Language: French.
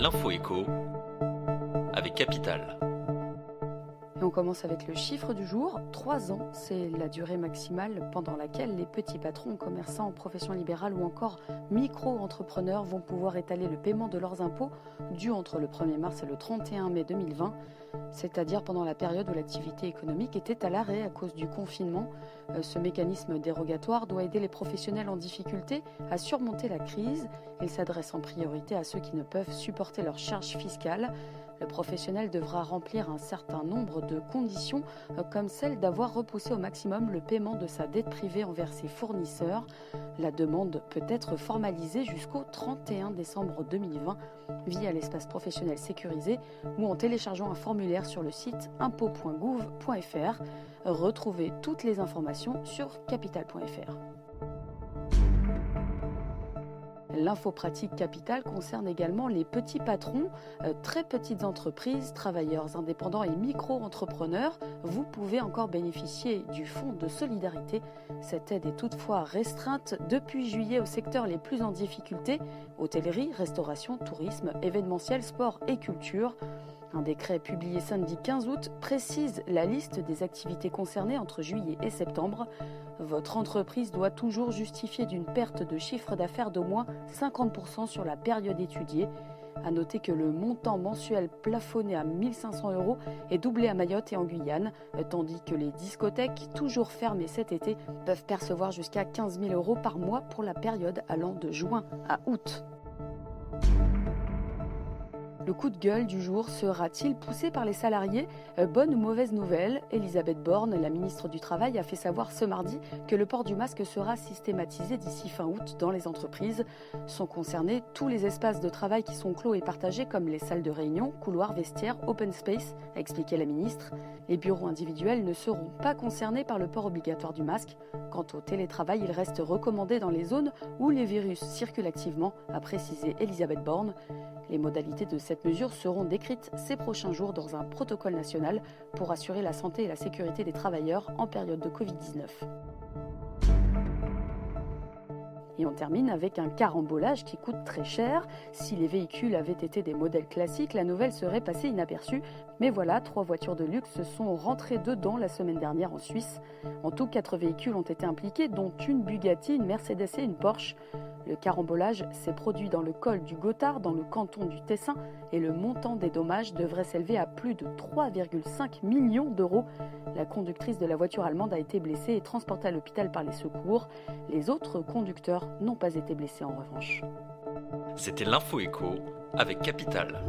L'info écho avec Capital. Et on commence avec le chiffre du jour. 3 ans, c'est la durée maximale pendant laquelle les petits patrons, commerçants, professions libérales ou encore micro-entrepreneurs vont pouvoir étaler le paiement de leurs impôts dus entre le 1er mars et le 31 mai 2020, c'est-à-dire pendant la période où l'activité économique était à l'arrêt à cause du confinement. Ce mécanisme dérogatoire doit aider les professionnels en difficulté à surmonter la crise. Il s'adresse en priorité à ceux qui ne peuvent supporter leurs charges fiscales. Le professionnel devra remplir un certain nombre de conditions, comme celle d'avoir repoussé au maximum le paiement de sa dette privée envers ses fournisseurs. La demande peut être formalisée jusqu'au 31 décembre 2020 via l'espace professionnel sécurisé ou en téléchargeant un formulaire sur le site impôts.gouv.fr. Retrouvez toutes les informations sur capital.fr. L'info pratique Capital concerne également les petits patrons, très petites entreprises, travailleurs indépendants et micro-entrepreneurs. Vous pouvez encore bénéficier du fonds de solidarité. Cette aide est toutefois restreinte depuis juillet aux secteurs les plus en difficulté, hôtellerie, restauration, tourisme, événementiel, sport et culture. Un décret publié samedi 15 août précise la liste des activités concernées entre juillet et septembre. Votre entreprise doit toujours justifier d'une perte de chiffre d'affaires d'au moins 50% sur la période étudiée. À noter que le montant mensuel plafonné à 1 500 € est doublé à Mayotte et en Guyane, tandis que les discothèques, toujours fermées cet été, peuvent percevoir jusqu'à 15 000 € par mois pour la période allant de juin à août. Le coup de gueule du jour sera-t-il poussé par les salariés ? Bonne ou mauvaise nouvelle ? Elisabeth Borne, la ministre du Travail, a fait savoir ce mardi que le port du masque sera systématisé d'ici fin août dans les entreprises. Sont concernés tous les espaces de travail qui sont clos et partagés comme les salles de réunion, couloirs, vestiaires, open space, a expliqué la ministre. Les bureaux individuels ne seront pas concernés par le port obligatoire du masque. Quant au télétravail, il reste recommandé dans les zones où les virus circulent activement, a précisé Elisabeth Borne. Les modalités de cette mesure seront décrites ces prochains jours dans un protocole national pour assurer la santé et la sécurité des travailleurs en période de Covid-19. Et on termine avec un carambolage qui coûte très cher. Si les véhicules avaient été des modèles classiques, la nouvelle serait passée inaperçue. Mais voilà, 3 voitures de luxe sont rentrées dedans la semaine dernière en Suisse. En tout, 4 véhicules ont été impliqués, dont une Bugatti, une Mercedes et une Porsche. Le carambolage s'est produit dans le col du Gothard, dans le canton du Tessin, et le montant des dommages devrait s'élever à plus de 3,5 millions d'euros. La conductrice de la voiture allemande a été blessée et transportée à l'hôpital par les secours. Les autres conducteurs n'ont pas été blessés en revanche. C'était l'info écho avec Capital.